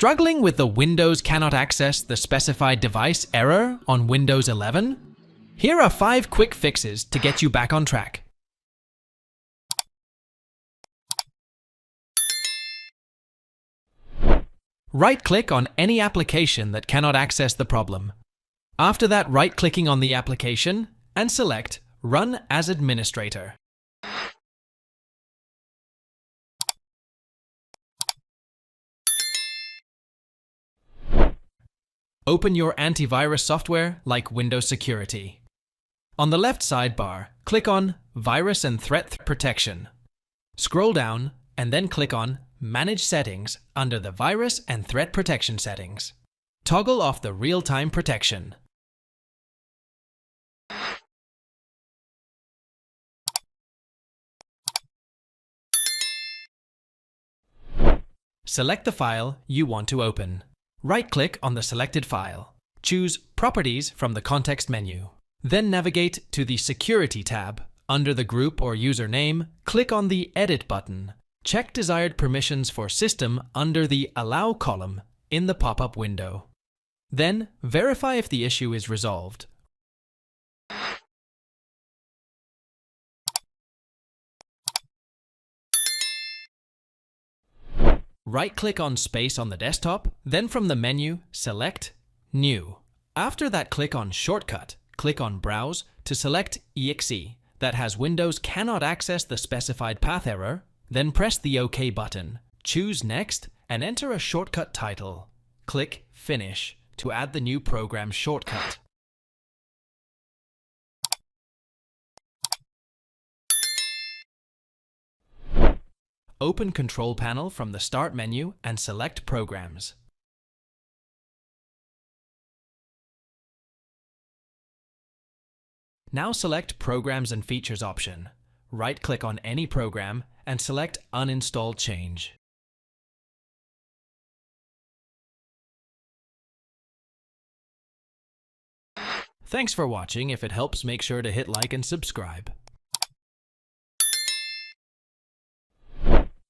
Struggling with the Windows cannot access the specified device error on Windows 11? Here are 5 quick fixes to get you back on track. Right-click on any application that cannot access the problem. After that, right-clicking on the application and select Run as Administrator. Open your antivirus software like Windows Security. On the left sidebar, click on Virus and Threat Protection. Scroll down and then click on Manage Settings under the Virus and Threat Protection settings. Toggle off the real-time protection. Select the file you want to open. Right-click on the selected file. Choose Properties from the context menu. Then navigate to the Security tab. Under the group or username, click on the Edit button. Check desired permissions for System under the Allow column in the pop-up window. Then verify if the issue is resolved. Right-click on Space on the desktop, then from the menu, select New. After that, click on Shortcut. Click on Browse to select EXE that has Windows cannot access the specified path error, then press the OK button. Choose Next and enter a shortcut title. Click Finish to add the new program shortcut. Open Control Panel from the Start menu and select Programs. Now select Programs and Features option. Right-click on any program and select Uninstall Change. Thanks for watching. If it helps, make sure to hit like and subscribe.